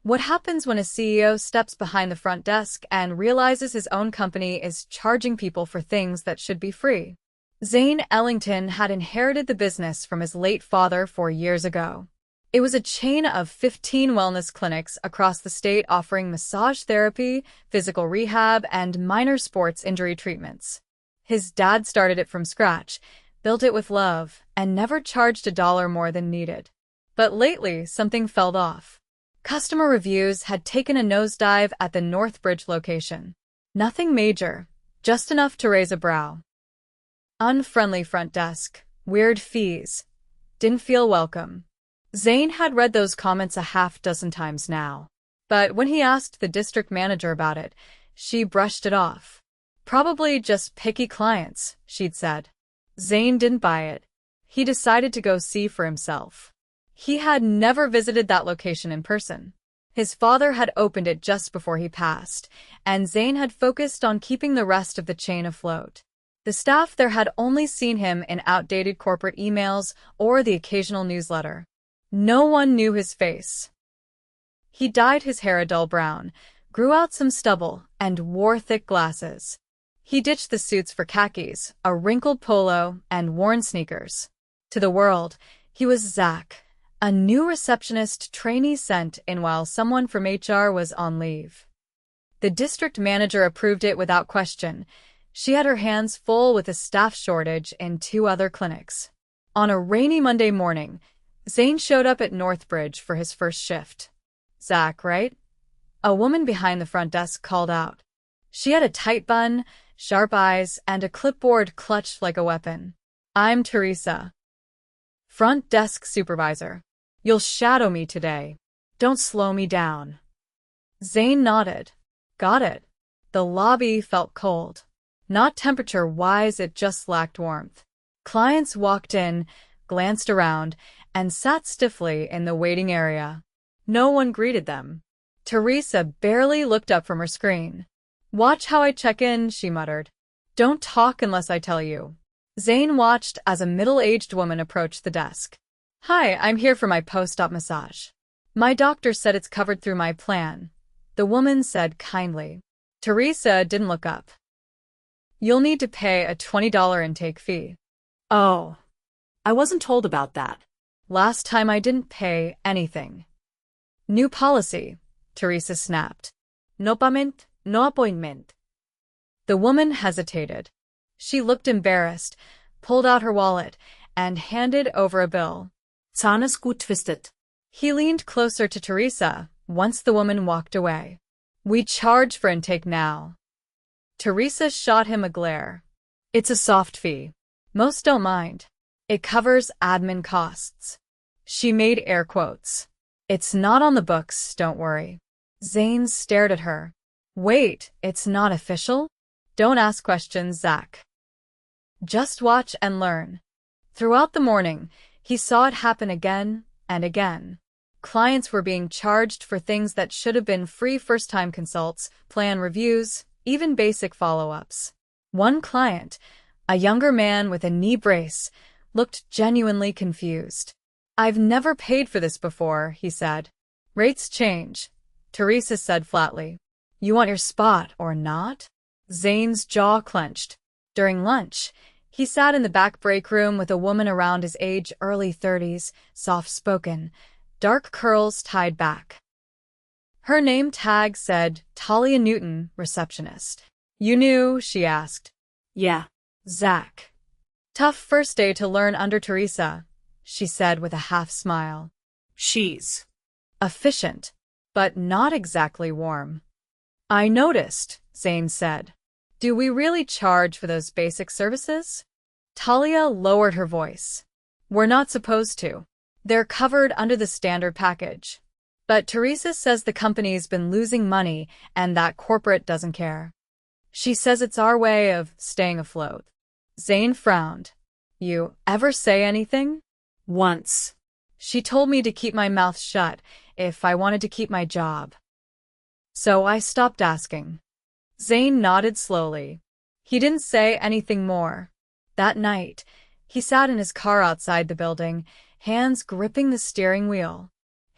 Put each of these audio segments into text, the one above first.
What happens when a CEO steps behind the front desk and realizes his own company is charging people for things that should be free? Zane Ellington had inherited the business from his late father 4 years ago. It was a chain of 15 wellness clinics across the state offering massage therapy, physical rehab, and minor sports injury treatments. His dad started it from scratch, built it with love, and never charged a dollar more than needed. But lately, something fell off. Customer reviews had taken a nosedive at the Northbridge location. Nothing major, just enough to raise a brow. Unfriendly front desk, weird fees, didn't feel welcome. Zane had read those comments a half-dozen times now. But when he asked the district manager about it, she brushed it off. Probably just picky clients, she'd said. Zane didn't buy it. He decided to go see for himself. He had never visited that location in person. His father had opened it just before he passed, and Zane had focused on keeping the rest of the chain afloat. The staff there had only seen him in outdated corporate emails or the occasional newsletter. No one knew his face. He dyed his hair a dull brown, grew out some stubble, and wore thick glasses. He ditched the suits for khakis, a wrinkled polo, and worn sneakers. To the world, he was Zach, a new receptionist trainee sent in while someone from HR was on leave. The district manager approved it without question. She had her hands full with a staff shortage in 2 other clinics. On a rainy Monday morning, Zane showed up at Northbridge for his first shift. "Zach, right?" A woman behind the front desk called out. She had a tight bun, sharp eyes, and a clipboard clutched like a weapon. "I'm Teresa. Front desk supervisor. You'll shadow me today. Don't slow me down." Zane nodded. Got it. The lobby felt cold. Not temperature-wise, it just lacked warmth. Clients walked in, glanced around, and sat stiffly in the waiting area. No one greeted them. Teresa barely looked up from her screen. "Watch how I check in," she muttered. "Don't talk unless I tell you." Zane watched as a middle-aged woman approached the desk. "Hi, I'm here for my post-op massage. My doctor said it's covered through my plan," the woman said kindly. Teresa didn't look up. "You'll need to pay a $20 intake fee." Oh, I wasn't told about that. "Last time I didn't pay anything." "New policy," Teresa snapped. "No payment, no appointment." The woman hesitated. She looked embarrassed, pulled out her wallet, and handed over a bill. "Zahn ist gut twisted." He leaned closer to Teresa once the woman walked away. "We charge for intake now." Teresa shot him a glare. "It's a soft fee. Most don't mind. It covers admin costs." She made air quotes. "It's not on the books, don't worry." Zane stared at her. "Wait, it's not official? Don't ask questions, Zach. Just watch and learn." Throughout the morning, he saw it happen again and again. Clients were being charged for things that should have been free first-time consults, plan reviews, even basic follow-ups. One client, a younger man with a knee brace, looked genuinely confused. "I've never paid for this before," he said. "Rates change," Teresa said flatly. "You want your spot or not?" Zane's jaw clenched. During lunch, he sat in the back break room with a woman around his age, early 30s, soft-spoken, dark curls tied back. Her name tag said Talia Newton, receptionist. "You knew?" she asked. "Yeah." "Zach. Tough first day to learn under Teresa," she said with a half-smile. "She's efficient, but not exactly warm." "I noticed," Zane said. "Do we really charge for those basic services?" Talia lowered her voice. "We're not supposed to. They're covered under the standard package. But Teresa says the company's been losing money and that corporate doesn't care. She says it's our way of staying afloat." Zane frowned. "You ever say anything?" "Once. She told me to keep my mouth shut if I wanted to keep my job. So I stopped asking." Zane nodded slowly. He didn't say anything more. That night, he sat in his car outside the building, hands gripping the steering wheel.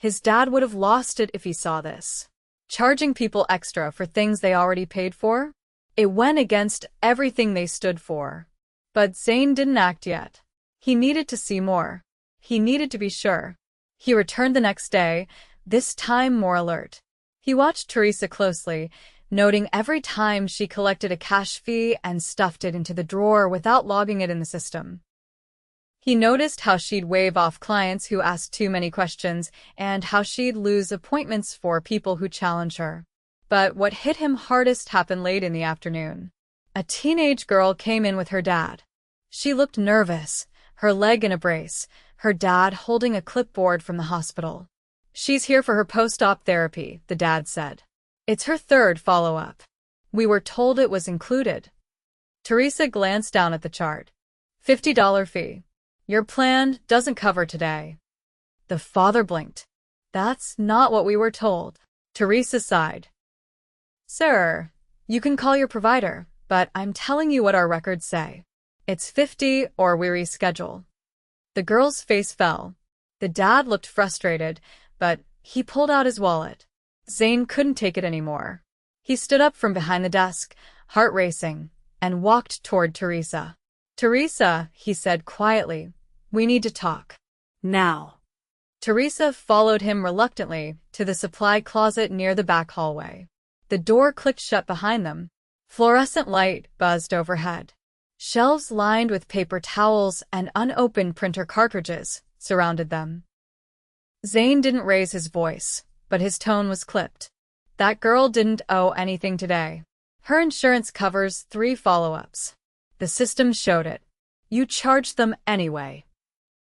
His dad would have lost it if he saw this. Charging people extra for things they already paid for? It went against everything they stood for. But Zane didn't act yet. He needed to see more. He needed to be sure. He returned the next day, this time more alert. He watched Teresa closely, noting every time she collected a cash fee and stuffed it into the drawer without logging it in the system. He noticed how she'd wave off clients who asked too many questions and how she'd lose appointments for people who challenged her. But what hit him hardest happened late in the afternoon. A teenage girl came in with her dad. She looked nervous, her leg in a brace, her dad holding a clipboard from the hospital. "She's here for her post-op therapy," the dad said. "It's her third follow-up. We were told it was included." Teresa glanced down at the chart. $50 fee. "Your plan doesn't cover today." The father blinked. "That's not what we were told." Teresa sighed. "Sir, you can call your provider, but I'm telling you what our records say. It's 50 or we reschedule." The girl's face fell. The dad looked frustrated, but he pulled out his wallet. Zane couldn't take it anymore. He stood up from behind the desk, heart racing, and walked toward Teresa. "Teresa," he said quietly, "we need to talk." Now. Teresa followed him reluctantly to the supply closet near the back hallway. The door clicked shut behind them. Fluorescent light buzzed overhead. Shelves lined with paper towels and unopened printer cartridges surrounded them. Zane didn't raise his voice, but his tone was clipped. "That girl didn't owe anything today. Her insurance covers 3 follow-ups. The system showed it. You charged them anyway."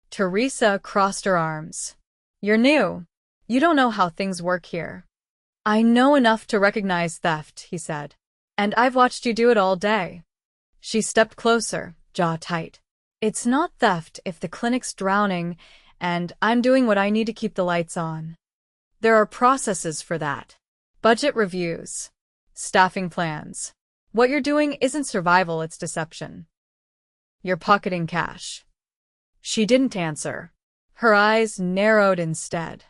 Teresa crossed her arms. "You're new. You don't know how things work here." "I know enough to recognize theft," he said. "And I've watched you do it all day." She stepped closer, jaw tight. "It's not theft if the clinic's drowning, and I'm doing what I need to keep the lights on. There are processes for that. Budget reviews. Staffing plans. What you're doing isn't survival, it's deception. You're pocketing cash." She didn't answer. Her eyes narrowed instead.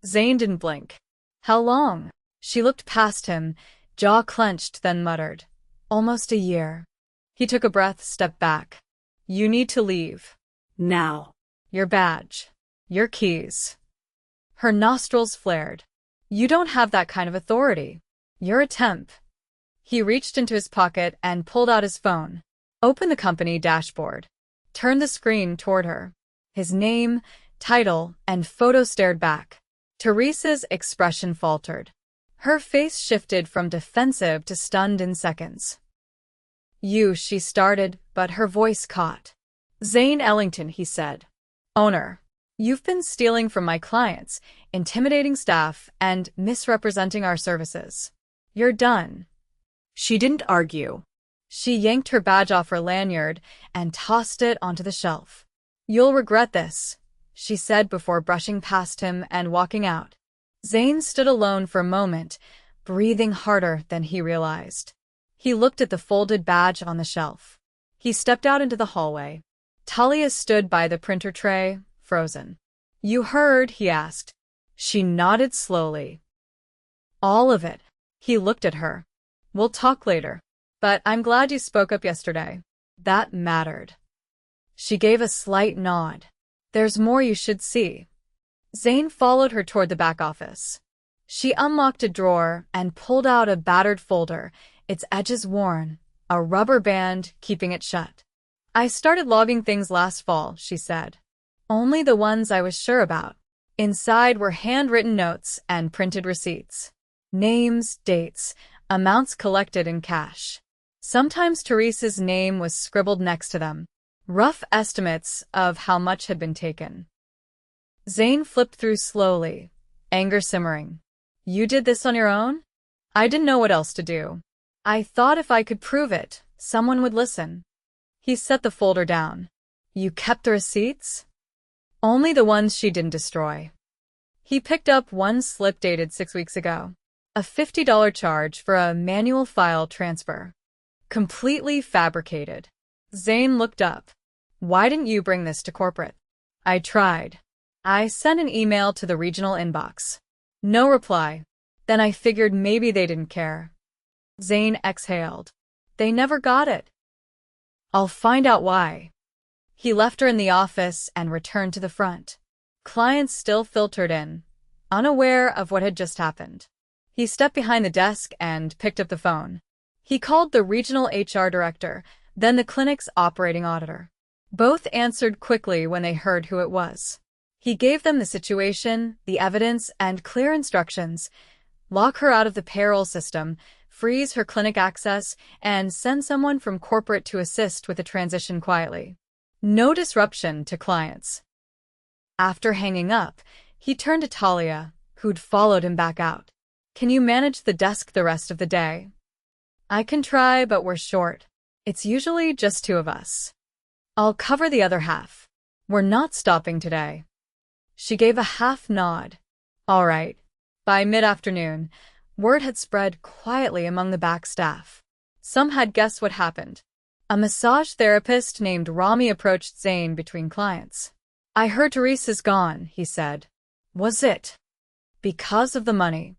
Zane didn't blink. "How long?" She looked past him, jaw clenched, then muttered, "Almost a year." He took a breath, stepped back. "You need to leave. Now. Your badge. Your keys." Her nostrils flared. "You don't have that kind of authority. You're a temp." He reached into his pocket and pulled out his phone. "Open the company dashboard." Turned the screen toward her. His name, title, and photo stared back. Teresa's expression faltered. Her face shifted from defensive to stunned in seconds. "You," she started, but her voice caught. "Zane Ellington," he said. "Owner. You've been stealing from my clients, intimidating staff, and misrepresenting our services. You're done." She didn't argue. She yanked her badge off her lanyard and tossed it onto the shelf. "You'll regret this," she said before brushing past him and walking out. Zane stood alone for a moment, breathing harder than he realized. He looked at the folded badge on the shelf. He stepped out into the hallway. Talia stood by the printer tray, frozen. "You heard?" he asked. She nodded slowly. "All of it." He looked at her. "We'll talk later. But I'm glad you spoke up yesterday. That mattered." She gave a slight nod. "There's more you should see." Zane followed her toward the back office. She unlocked a drawer and pulled out a battered folder, its edges worn, a rubber band keeping it shut. "I started logging things last fall," she said. "Only the ones I was sure about." Inside were handwritten notes and printed receipts. Names, dates, amounts collected in cash. Sometimes Teresa's name was scribbled next to them. Rough estimates of how much had been taken. Zane flipped through slowly, anger simmering. "You did this on your own?" "I didn't know what else to do. I thought if I could prove it, someone would listen." He set the folder down. "You kept the receipts?" "Only the ones she didn't destroy." He picked up one slip dated 6 weeks ago. A $50 charge for a manual file transfer. Completely fabricated. Zane looked up. "Why didn't you bring this to corporate?" "I tried." I sent an email to the regional inbox. No reply. Then I figured maybe they didn't care. Zane exhaled. They never got it. I'll find out why. He left her in the office and returned to the front. Clients still filtered in, unaware of what had just happened. He stepped behind the desk and picked up the phone. He called the regional HR director, then the clinic's operating auditor. Both answered quickly when they heard who it was. He gave them the situation, the evidence, and clear instructions. Lock her out of the payroll system, freeze her clinic access, and send someone from corporate to assist with the transition quietly. No disruption to clients. After hanging up, he turned to Talia, who'd followed him back out. Can you manage the desk the rest of the day? I can try, but we're short. It's usually just two of us. I'll cover the other half. We're not stopping today. She gave a half nod. All right. By mid-afternoon, word had spread quietly among the back staff. Some had guessed what happened. A massage therapist named Rami approached Zane between clients. I heard Teresa's gone, he said. Was it because of the money?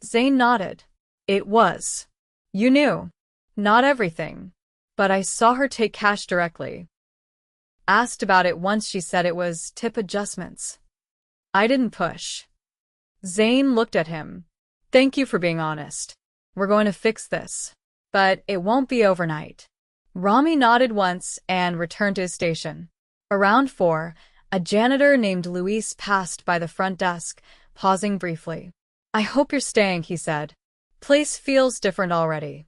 Zane nodded. It was. You knew. Not everything. But I saw her take cash directly. Asked about it once, she said it was tip adjustments. I didn't push. Zane looked at him. Thank you for being honest. We're going to fix this. But it won't be overnight. Rami nodded once and returned to his station. Around 4, a janitor named Luis passed by the front desk, pausing briefly. I hope you're staying, he said. Place feels different already.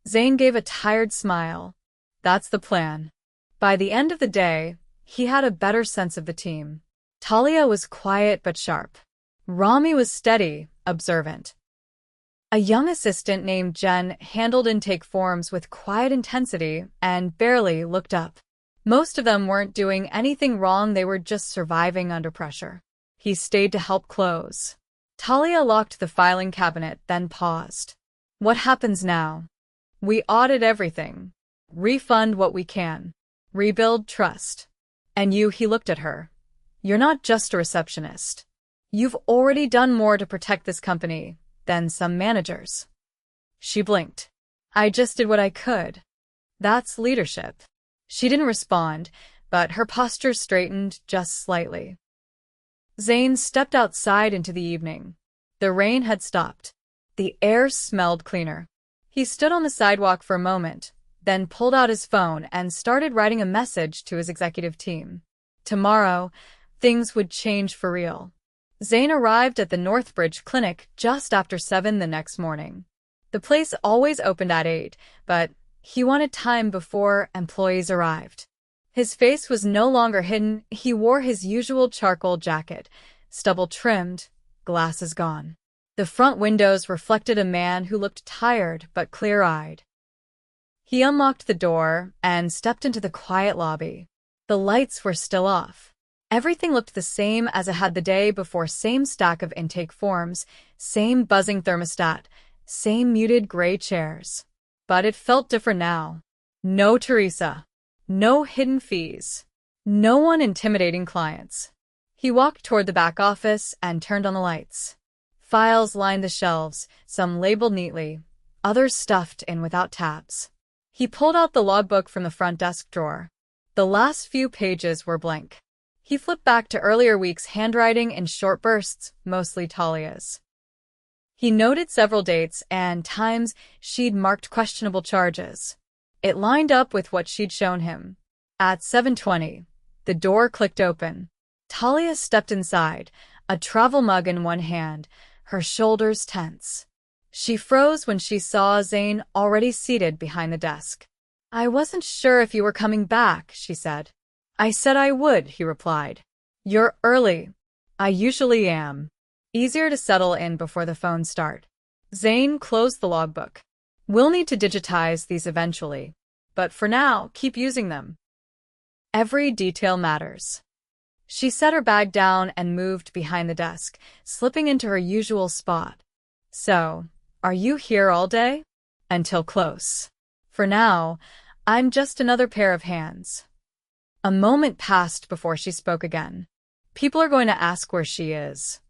Zane gave a tired smile. That's the plan. By the end of the day, he had a better sense of the team. Talia was quiet but sharp. Rami was steady, observant. A young assistant named Jen handled intake forms with quiet intensity and barely looked up. Most of them weren't doing anything wrong, they were just surviving under pressure. He stayed to help close. Talia locked the filing cabinet, then paused. What happens now? We audit everything. Refund what we can. Rebuild trust. And you, he looked at her. You're not just a receptionist. You've already done more to protect this company than some managers. She blinked. I just did what I could. That's leadership. She didn't respond, but her posture straightened just slightly. Zane stepped outside into the evening. The rain had stopped. The air smelled cleaner. He stood on the sidewalk for a moment, then pulled out his phone and started writing a message to his executive team. Tomorrow, things would change for real. Zane arrived at the Northbridge Clinic just after 7 the next morning. The place always opened at 8, but he wanted time before employees arrived. His face was no longer hidden. He wore his usual charcoal jacket, stubble trimmed, glasses gone. The front windows reflected a man who looked tired but clear-eyed. He unlocked the door and stepped into the quiet lobby. The lights were still off. Everything looked the same as it had the day before, same stack of intake forms, same buzzing thermostat, same muted gray chairs. But it felt different now. No Teresa. No hidden fees. No one intimidating clients. He walked toward the back office and turned on the lights. Files lined the shelves, some labeled neatly, others stuffed in without tabs. He pulled out the logbook from the front desk drawer. The last few pages were blank. He flipped back to earlier weeks' handwriting in short bursts, mostly Talia's. He noted several dates and times she'd marked questionable charges. It lined up with what she'd shown him. At 7:20, the door clicked open. Talia stepped inside, a travel mug in one hand, her shoulders tense. She froze when she saw Zane already seated behind the desk. I wasn't sure if you were coming back, she said. I said I would, he replied. You're early. I usually am. Easier to settle in before the phones start. Zane closed the logbook. We'll need to digitize these eventually. But for now, keep using them. Every detail matters. She set her bag down and moved behind the desk, slipping into her usual spot. So, are you here all day? Until close. For now, I'm just another pair of hands. A moment passed before she spoke again. People are going to ask where she is.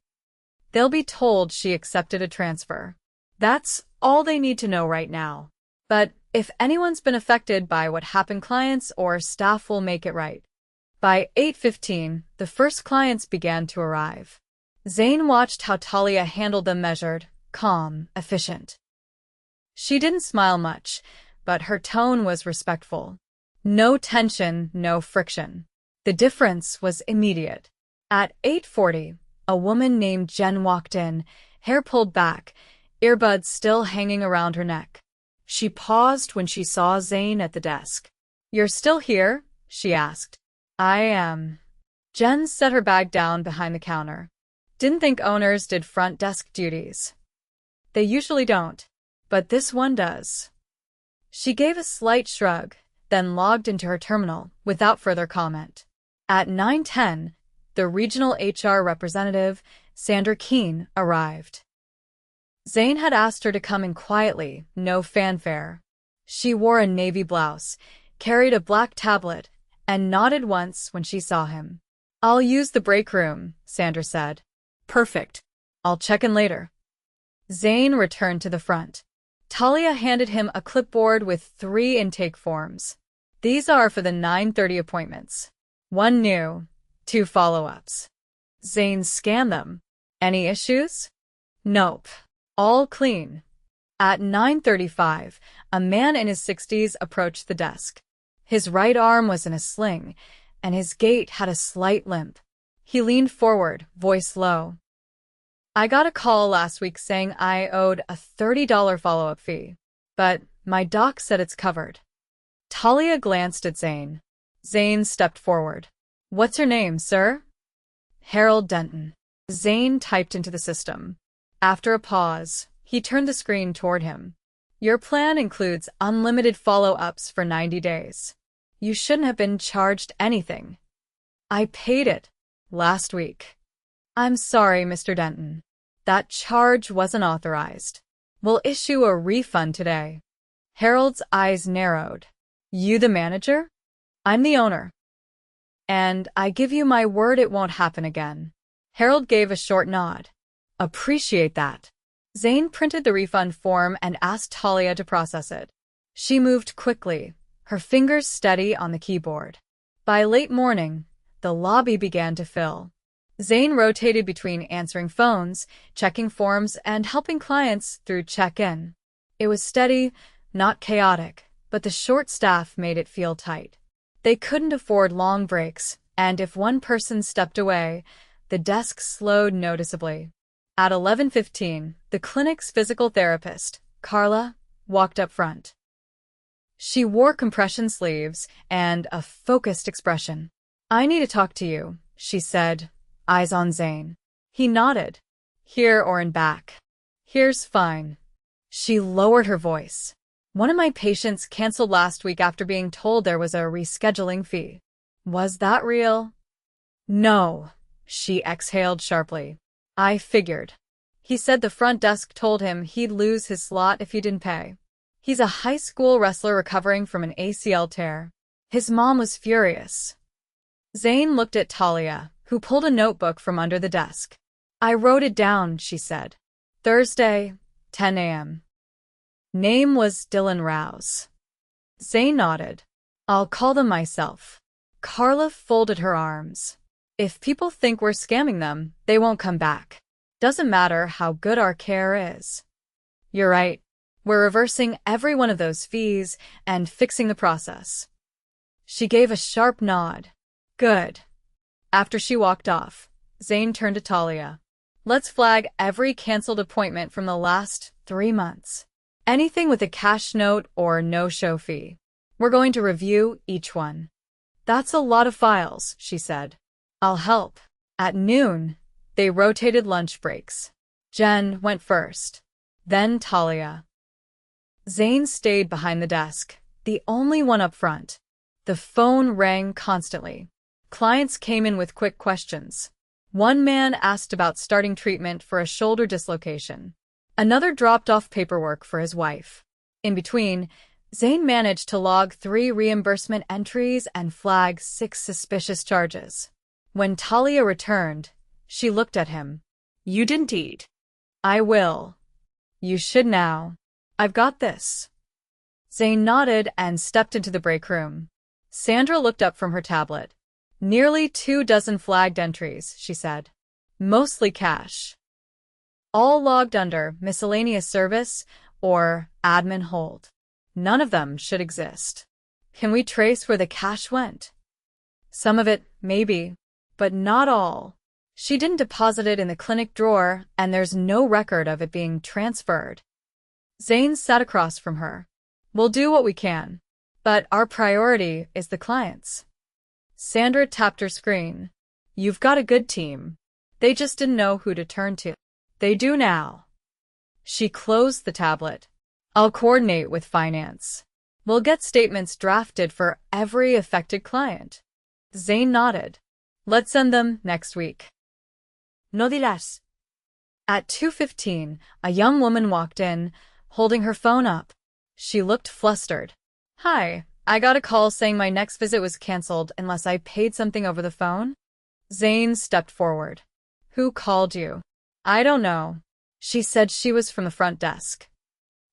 They'll be told she accepted a transfer. That's all they need to know right now. But if anyone's been affected by what happened, clients or staff will make it right. By 8:15, the first clients began to arrive. Zane watched how Talia handled them, measured, calm, efficient. She didn't smile much, but her tone was respectful. No tension, no friction. The difference was immediate. At 8:40, a woman named Jen walked in, hair pulled back, earbuds still hanging around her neck. She paused when she saw Zane at the desk. "You're still here?" she asked. "I am." Jen set her bag down behind the counter. "Didn't think owners did front desk duties." "They usually don't, but this one does." She gave a slight shrug, then logged into her terminal without further comment. At 9:10, the regional HR representative, Sandra Keene, arrived. Zane had asked her to come in quietly, no fanfare. She wore a navy blouse, carried a black tablet, and nodded once when she saw him. "I'll use the break room," Sandra said. "Perfect. I'll check in later." Zane returned to the front. Talia handed him a clipboard with 3 intake forms. "These are for the 9:30 appointments. 1 new, 2 follow-ups." Zane scanned them. "Any issues?" "Nope. All clean." At 9:35, a man in his 60s approached the desk. His right arm was in a sling, and his gait had a slight limp. He leaned forward, voice low. "I got a call last week saying I owed a $30 follow-up fee, but my doc said it's covered." Talia glanced at Zane. Zane stepped forward. "What's your name, sir?" "Harold Denton." Zane typed into the system. After a pause, he turned the screen toward him. "Your plan includes unlimited follow-ups for 90 days. You shouldn't have been charged anything." "I paid it last week." "I'm sorry, Mr. Denton. That charge wasn't authorized. We'll issue a refund today." Harold's eyes narrowed. "You the manager?" "I'm the owner. And I give you my word it won't happen again." Harold gave a short nod. "Appreciate that." Zane printed the refund form and asked Talia to process it. She moved quickly, her fingers steady on the keyboard. By late morning, the lobby began to fill. Zane rotated between answering phones, checking forms, and helping clients through check-in. It was steady, not chaotic, but the short staff made it feel tight. They couldn't afford long breaks, and if one person stepped away, the desk slowed noticeably. At 11:15, the clinic's physical therapist, Carla, walked up front. She wore compression sleeves and a focused expression. "I need to talk to you," she said, eyes on Zane. He nodded. "Here or in back?" "Here's fine." She lowered her voice. "One of my patients canceled last week after being told there was a rescheduling fee." "Was that real?" "No," she exhaled sharply. "I figured." He said the front desk told him he'd lose his slot if he didn't pay. He's a high school wrestler recovering from an ACL tear. His mom was furious. Zane looked at Talia, who pulled a notebook from under the desk. "I wrote it down," she said. "Thursday, 10 a.m. Name was Dylan Rouse." Zane nodded. "I'll call them myself." Carla folded her arms. "If people think we're scamming them, they won't come back. Doesn't matter how good our care is." "You're right. We're reversing every one of those fees and fixing the process." She gave a sharp nod. "Good." After she walked off, Zane turned to Talia. "Let's flag every canceled appointment from the last 3 months. Anything with a cash note or no-show fee. We're going to review each one." "That's a lot of files," she said. "I'll help." At noon, they rotated lunch breaks. Jen went first, then Talia. Zane stayed behind the desk, the only one up front. The phone rang constantly. Clients came in with quick questions. One man asked about starting treatment for a shoulder dislocation. Another dropped off paperwork for his wife. In between, Zane managed to log 3 reimbursement entries and flag 6 suspicious charges. When Talia returned, she looked at him. You didn't eat. I will. You should now. I've got this. Zane nodded and stepped into the break room. Sandra looked up from her tablet. Nearly 24 flagged entries, she said. Mostly cash. All logged under miscellaneous service or admin hold. None of them should exist. Can we trace where the cash went? Some of it, maybe, but not all. She didn't deposit it in the clinic drawer, and there's no record of it being transferred. Zane sat across from her. We'll do what we can, but our priority is the clients. Sandra tapped her screen. You've got a good team. They just didn't know who to turn to. They do now. She closed the tablet. I'll coordinate with finance. We'll get statements drafted for every affected client. Zane nodded. Let's send them next week. No dirás. At 2:15, a young woman walked in, holding her phone up. She looked flustered. Hi, I got a call saying my next visit was canceled unless I paid something over the phone. Zane stepped forward. Who called you? I don't know. She said she was from the front desk.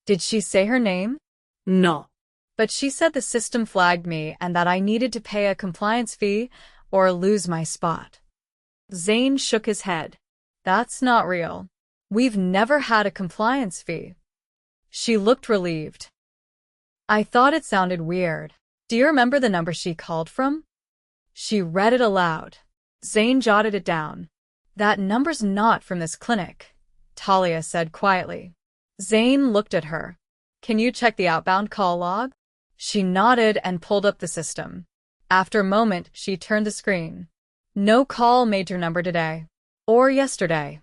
Did she say her name? No. But she said the system flagged me and that I needed to pay a compliance fee or lose my spot. Zane shook his head. That's not real. We've never had a compliance fee. She looked relieved. I thought it sounded weird. Do you remember the number she called from? She read it aloud. Zane jotted it down. That number's not from this clinic, Talia said quietly. Zane looked at her. Can you check the outbound call log? She nodded and pulled up the system. After a moment, she turned the screen. No call made your number today. Or yesterday.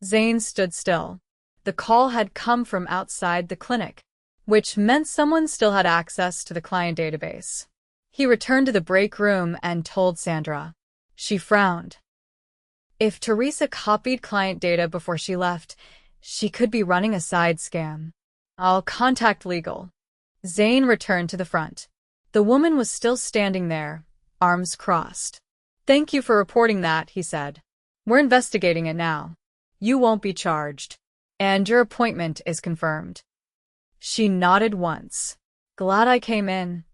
Zane stood still. The call had come from outside the clinic, which meant someone still had access to the client database. He returned to the break room and told Sandra. She frowned. If Teresa copied client data before she left, she could be running a side scam. I'll contact legal. Zane returned to the front. The woman was still standing there, arms crossed. Thank you for reporting that, he said. We're investigating it now. You won't be charged. And your appointment is confirmed. She nodded once. Glad I came in.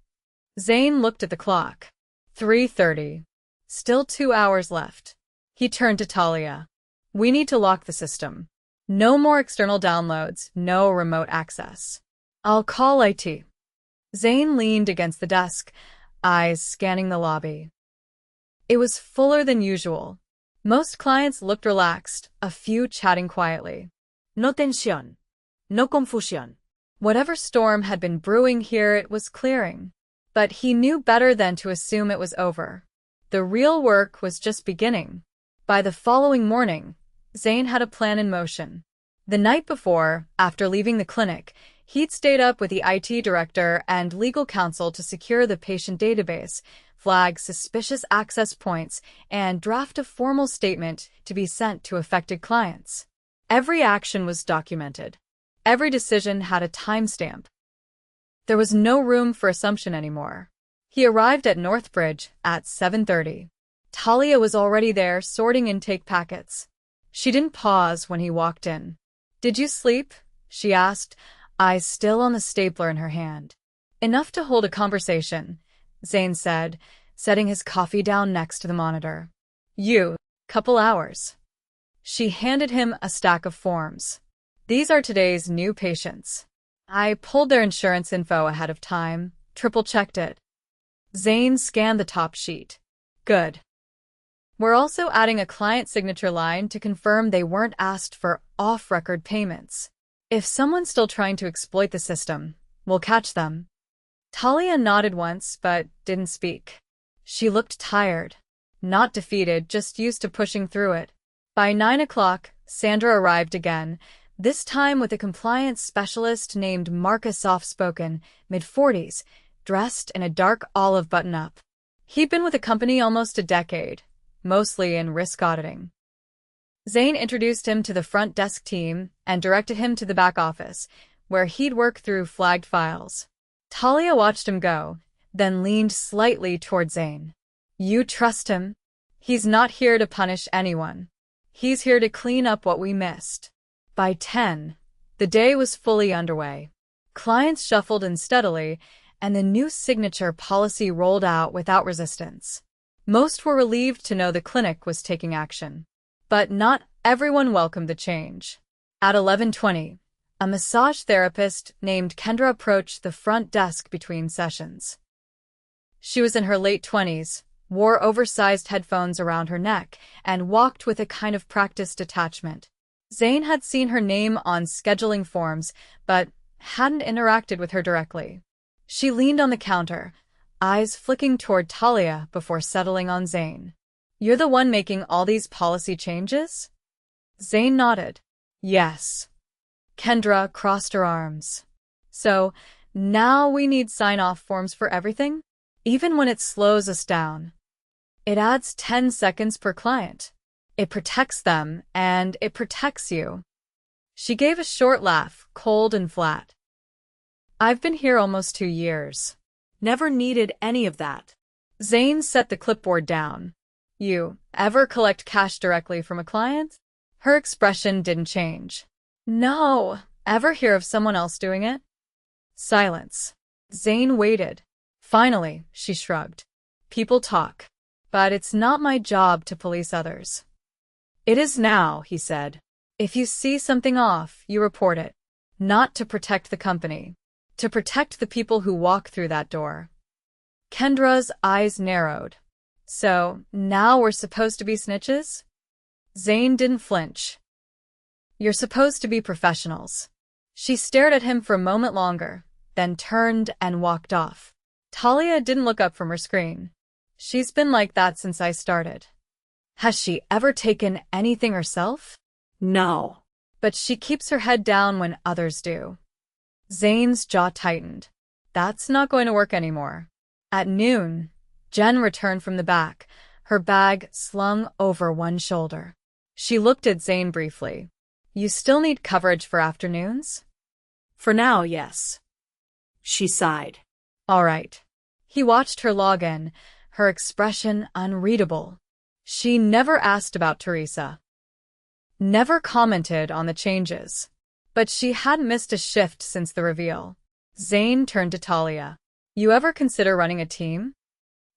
Zane looked at the clock. 3:30. Still 2 hours left. He turned to Talia. We need to lock the system. No more external downloads, no remote access. I'll call IT. Zane leaned against the desk, eyes scanning the lobby. It was fuller than usual. Most clients looked relaxed, a few chatting quietly. No tensión. No confusión. Whatever storm had been brewing here, it was clearing. But he knew better than to assume it was over. The real work was just beginning. By the following morning, Zane had a plan in motion. The night before, after leaving the clinic, he'd stayed up with the IT director and legal counsel to secure the patient database, flag suspicious access points, and draft a formal statement to be sent to affected clients. Every action was documented. Every decision had a timestamp. There was no room for assumption anymore. He arrived at Northbridge at 7:30. Talia was already there sorting intake packets. She didn't pause when he walked in. Did you sleep? She asked, eyes still on the stapler in her hand. Enough to hold a conversation, Zane said, setting his coffee down next to the monitor. Couple hours. She handed him a stack of forms. These are today's new patients. I pulled their insurance info ahead of time, triple-checked it. Zane scanned the top sheet. Good. We're also adding a client signature line to confirm they weren't asked for off-record payments. If someone's still trying to exploit the system, we'll catch them. Talia nodded once, but didn't speak. She looked tired. Not defeated, just used to pushing through it. By 9 o'clock, Sandra arrived again, this time with a compliance specialist named Marcus, soft-spoken, mid-40s, dressed in a dark olive button-up. He'd been with the company almost a decade, mostly in risk auditing. Zane introduced him to the front desk team and directed him to the back office, where he'd work through flagged files. Talia watched him go, then leaned slightly toward Zane. You trust him? He's not here to punish anyone. He's here to clean up what we missed. By 10, the day was fully underway. Clients shuffled in steadily, and the new signature policy rolled out without resistance. Most were relieved to know the clinic was taking action. But not everyone welcomed the change. At 11:20, a massage therapist named Kendra approached the front desk between sessions. She was in her late 20s, wore oversized headphones around her neck, and walked with a kind of practiced detachment. Zane had seen her name on scheduling forms, but hadn't interacted with her directly. She leaned on the counter, eyes flicking toward Talia before settling on Zane. "You're the one making all these policy changes?" Zane nodded. "Yes." Kendra crossed her arms. "So, now we need sign-off forms for everything? Even when it slows us down. It adds 10 seconds per client. It protects them, and it protects you." She gave a short laugh, cold and flat. "I've been here almost 2 years. Never needed any of that. Zane set the clipboard down. "You ever collect cash directly from a client?" Her expression didn't change. "No. Ever hear of someone else doing it?" Silence. Zane waited. Finally, she shrugged. "People talk. But it's not my job to police others." "It is now," he said. "If you see something off, you report it. Not to protect the company. To protect the people who walk through that door." Kendra's eyes narrowed. "So, now we're supposed to be snitches?" Zane didn't flinch. "You're supposed to be professionals." She stared at him for a moment longer, then turned and walked off. Talia didn't look up from her screen. "She's been like that since I started." "Has she ever taken anything herself?" No. "But she keeps her head down when others do." Zane's jaw tightened. That's not going to work anymore. At noon, Jen returned from the back, her bag slung over one shoulder. She looked at Zane briefly. "You still need coverage for afternoons?" For now, yes. She sighed. "All right." He watched her log in, her expression unreadable. She never asked about Teresa. Never commented on the changes. But she hadn't missed a shift since the reveal. Zane turned to Talia. "You ever consider running a team?"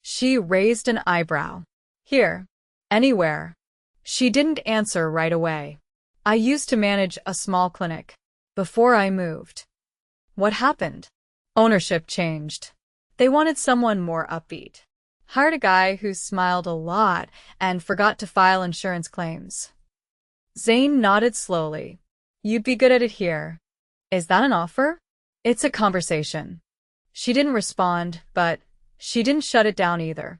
She raised an eyebrow. "Here. Anywhere." She didn't answer right away. "I used to manage a small clinic. Before I moved." "What happened?" "Ownership changed. They wanted someone more upbeat. Hired a guy who smiled a lot and forgot to file insurance claims." Zane nodded slowly. "You'd be good at it here." "Is that an offer?" "It's a conversation." She didn't respond, but she didn't shut it down either.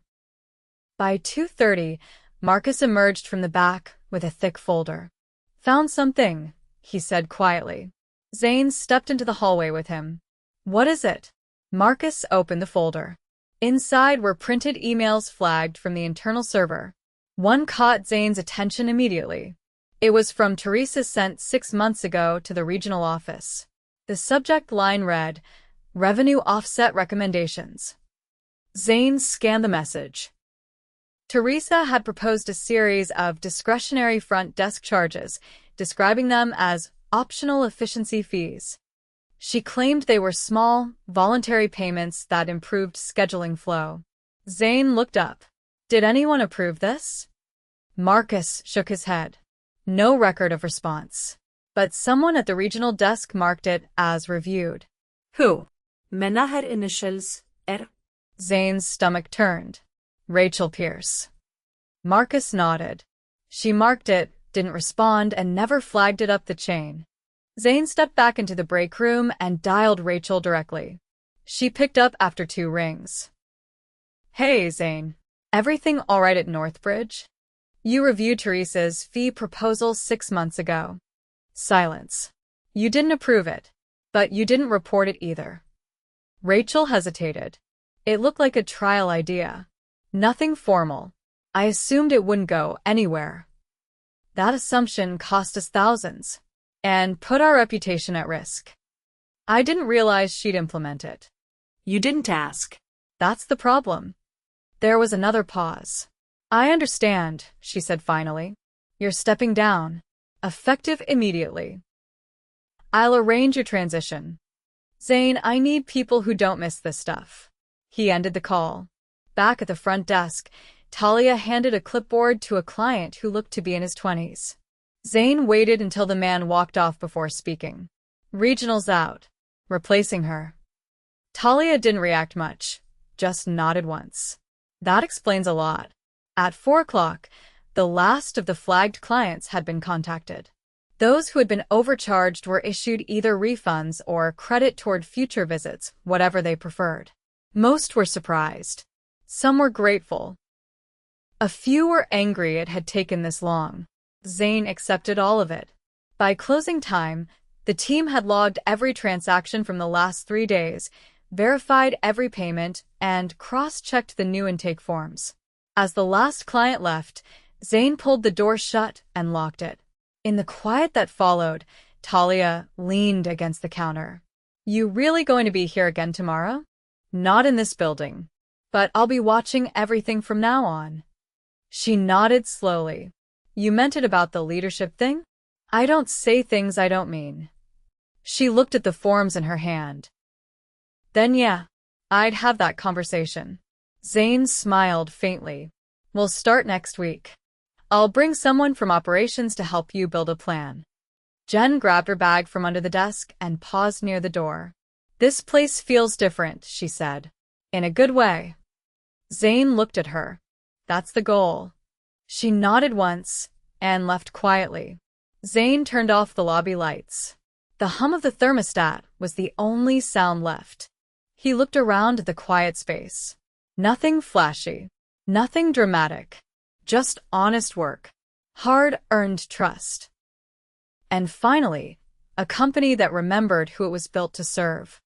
By 2:30, Marcus emerged from the back with a thick folder. "Found something," he said quietly. Zane stepped into the hallway with him. "What is it?" Marcus opened the folder. Inside were printed emails flagged from the internal server. One caught Zane's attention immediately. It was from Teresa, sent 6 months ago to the regional office. The subject line read, "Revenue Offset Recommendations." Zane scanned the message. Teresa had proposed a series of discretionary front desk charges, describing them as optional efficiency fees. She claimed they were small, voluntary payments that improved scheduling flow. Zane looked up. "Did anyone approve this?" Marcus shook his head. No record of response. But someone at the regional desk marked it as reviewed. Who? Menaher initials R. Zane's stomach turned. "Rachel Pierce." Marcus nodded. She marked it, didn't respond, and never flagged it up the chain. Zane stepped back into the break room and dialed Rachel directly. She picked up after 2 rings. "Hey, Zane. Everything all right at Northbridge? You reviewed Teresa's fee proposal 6 months ago." Silence. "You didn't approve it, but you didn't report it either." Rachel hesitated. "It looked like a trial idea. Nothing formal. I assumed it wouldn't go anywhere." "That assumption cost us thousands and put our reputation at risk. I didn't realize she'd implement it." You didn't ask. "That's the problem." There was another pause. I understand, she said finally. You're stepping down. Effective immediately. I'll arrange your transition. Zane, I need people who don't miss this stuff. He ended the call. Back at the front desk, Talia handed a clipboard to a client who looked to be in his 20s. Zane waited until the man walked off before speaking. Regional's out. Replacing her. Talia didn't react much, just nodded once. That explains a lot. At 4 o'clock, the last of the flagged clients had been contacted. Those who had been overcharged were issued either refunds or credit toward future visits, whatever they preferred. Most were surprised. Some were grateful. A few were angry it had taken this long. Zane accepted all of it. By closing time, the team had logged every transaction from the last 3 days, verified every payment, and cross-checked the new intake forms. As the last client left, Zane pulled the door shut and locked it. In the quiet that followed, Talia leaned against the counter. You really going to be here again tomorrow? Not in this building. But I'll be watching everything from now on. She nodded slowly. You meant it about the leadership thing? I don't say things I don't mean. She looked at the forms in her hand. Then yeah, I'd have that conversation. Zane smiled faintly. We'll start next week. I'll bring someone from operations to help you build a plan. Jen grabbed her bag from under the desk and paused near the door. This place feels different, she said. In a good way. Zane looked at her. That's the goal. She nodded once and left quietly. Zane turned off the lobby lights. The hum of the thermostat was the only sound left. He looked around at the quiet space. Nothing flashy. Nothing dramatic. Just honest work. Hard-earned trust. And finally, a company that remembered who it was built to serve.